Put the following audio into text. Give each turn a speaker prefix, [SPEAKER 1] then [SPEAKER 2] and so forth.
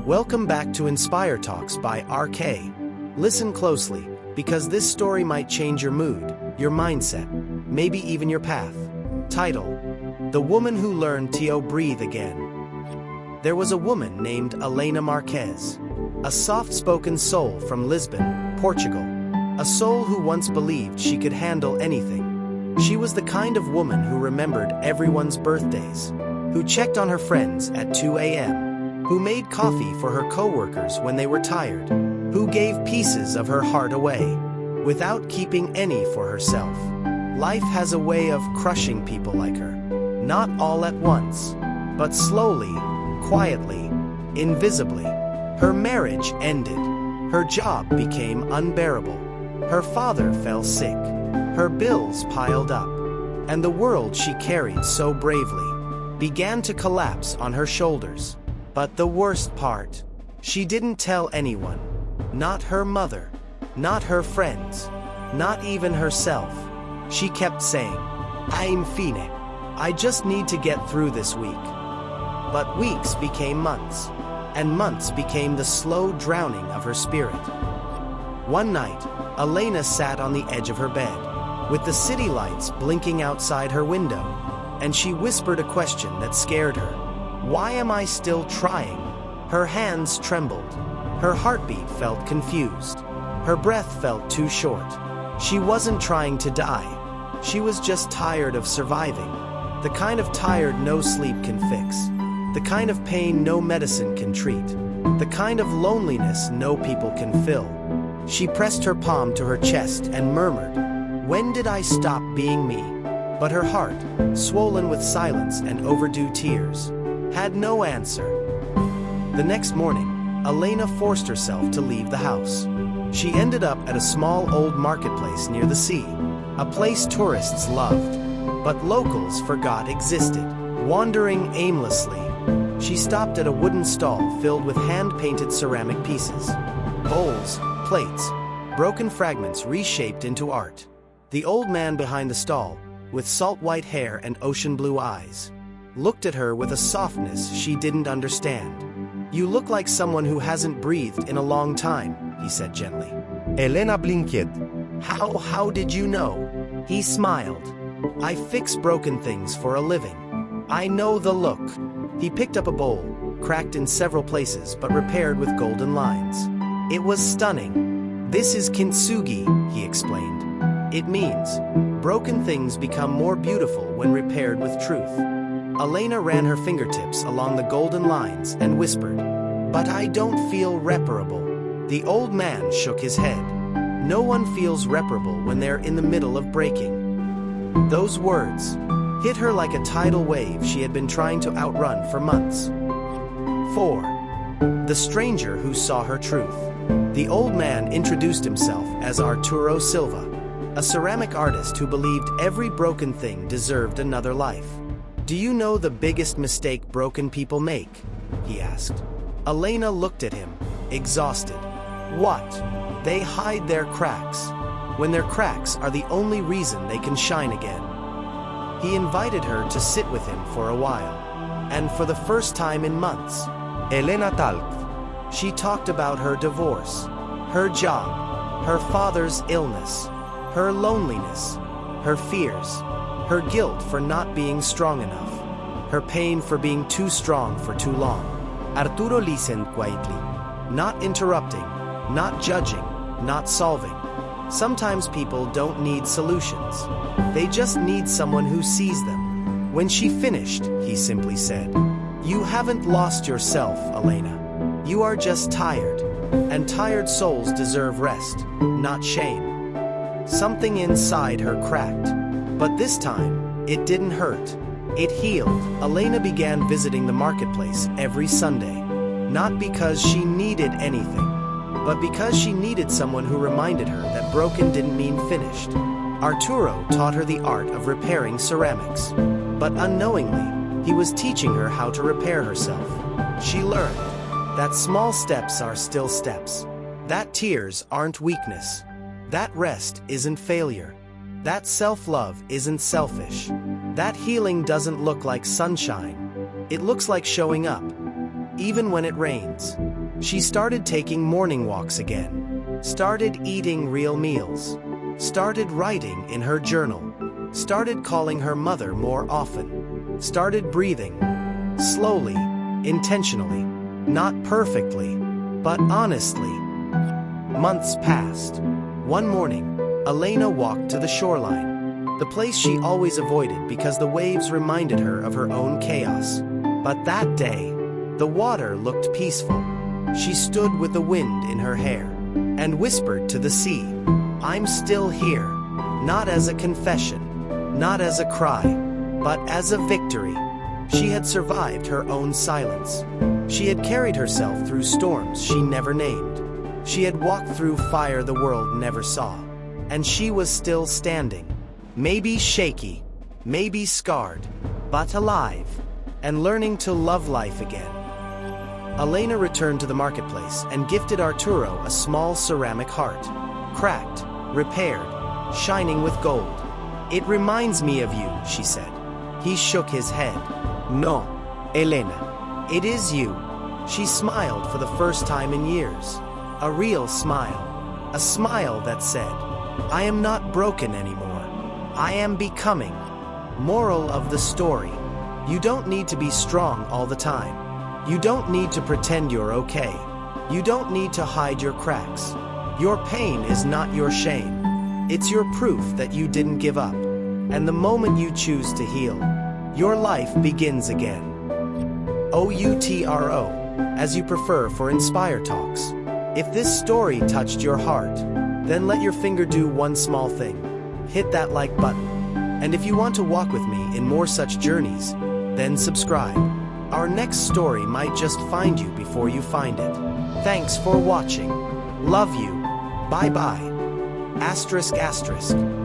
[SPEAKER 1] Welcome back to Inspire Talks by RK. Listen closely, because this story might change your mood, your mindset, maybe even your path. Title: The Woman Who Learned to Breathe Again. There was a woman named Elena Marquez, a soft-spoken soul from Lisbon, Portugal. A soul who once believed she could handle anything. She was the kind of woman who remembered everyone's birthdays, who checked on her friends at 2 a.m., who made coffee for her co-workers when they were tired, who gave pieces of her heart away, without keeping any for herself. Life has a way of crushing people like her. Not all at once, but slowly, quietly, invisibly. Her marriage ended. Her job became unbearable. Her father fell sick. Her bills piled up. And the world she carried so bravely began to collapse on her shoulders. But the worst part, she didn't tell anyone. Not her mother, not her friends, not even herself. She kept saying, "I'm fine. I just need to get through this week." But weeks became months, and months became the slow drowning of her spirit. One night, Elena sat on the edge of her bed, with the city lights blinking outside her window, and she whispered a question that scared her. Why am I still trying? Her hands trembled. Her heartbeat felt confused. Her breath felt too short. She wasn't trying to die. She was just tired of surviving. The kind of tired no sleep can fix. The kind of pain no medicine can treat. The kind of loneliness no people can fill. She pressed her palm to her chest and murmured, "When did I stop being me?" But her heart, swollen with silence and overdue tears, had no answer. The next morning, Elena forced herself to leave the house. She ended up at a small old marketplace near the sea, a place tourists loved, but locals forgot existed. Wandering aimlessly, she stopped at a wooden stall filled with hand-painted ceramic pieces. Bowls, plates, broken fragments reshaped into art. The old man behind the stall, with salt-white hair and ocean-blue eyes, looked at her with a softness she didn't understand. "You look like someone who hasn't breathed in a long time," he said gently.
[SPEAKER 2] Elena blinked.
[SPEAKER 1] How did you know?" He smiled. "I fix broken things for a living. I know the look." He picked up a bowl, cracked in several places but repaired with golden lines. It was stunning. "This is kintsugi," he explained. "It means broken things become more beautiful when repaired with truth." Elena ran her fingertips along the golden lines and whispered, "But I don't feel reparable." The old man shook his head. "No one feels reparable when they're in the middle of breaking." Those words hit her like a tidal wave she had been trying to outrun for months. 4. The stranger who saw her truth. The old man introduced himself as Arturo Silva, a ceramic artist who believed every broken thing deserved another life. "Do you know the biggest mistake broken people make?" he asked. Elena looked at him, exhausted. "What?" "They hide their cracks, when their cracks are the only reason they can shine again." He invited her to sit with him for a while, and for the first time in months,
[SPEAKER 2] Elena talked.
[SPEAKER 1] she talked about her divorce, her job, her father's illness, her loneliness, her fears, her guilt for not being strong enough, her pain for being too strong for too long. Arturo listened quietly, not interrupting, not judging, not solving. Sometimes people don't need solutions. They just need someone who sees them. When she finished, he simply said, "You haven't lost yourself, Elena. You are just tired, and tired souls deserve rest, not shame." Something inside her cracked, but this time, it didn't hurt. It healed. Elena began visiting the marketplace every Sunday, not because she needed anything, but because she needed someone who reminded her that broken didn't mean finished. Arturo taught her the art of repairing ceramics, but unknowingly, he was teaching her how to repair herself. She learned that small steps are still steps, that tears aren't weakness, that rest isn't failure, that self-love isn't selfish, that healing doesn't look like sunshine, it looks like showing up, even when it rains. She started taking morning walks again, started eating real meals, started writing in her journal, started calling her mother more often, started breathing, slowly, intentionally, not perfectly, but honestly. Months passed. One morning, Elena walked to the shoreline, the place she always avoided because the waves reminded her of her own chaos. But that day, the water looked peaceful. She stood with the wind in her hair and whispered to the sea, "I'm still here," not as a confession, not as a cry, but as a victory. She had survived her own silence. She had carried herself through storms she never named. She had walked through fire the world never saw. And she was still standing. Maybe shaky, maybe scarred, but alive, and learning to love life again. Elena returned to the marketplace and gifted Arturo a small ceramic heart, cracked, repaired, shining with gold. "It reminds me of you," she said. He shook his head. "No, Elena, it is you." She smiled for the first time in years. A real smile. A smile that said, "I am not broken anymore. I am becoming." Moral of the story: you don't need to be strong all the time. You don't need to pretend you're okay. You don't need to hide your cracks. Your pain is not your shame. It's your proof that you didn't give up. And the moment you choose to heal, your life begins again. OUTRO, as you prefer for Inspire Talks. If this story touched your heart, then let your finger do one small thing. Hit that like button. And if you want to walk with me in more such journeys, then subscribe. Our next story might just find you before you find it. Thanks for watching. Love you. Bye-bye. ****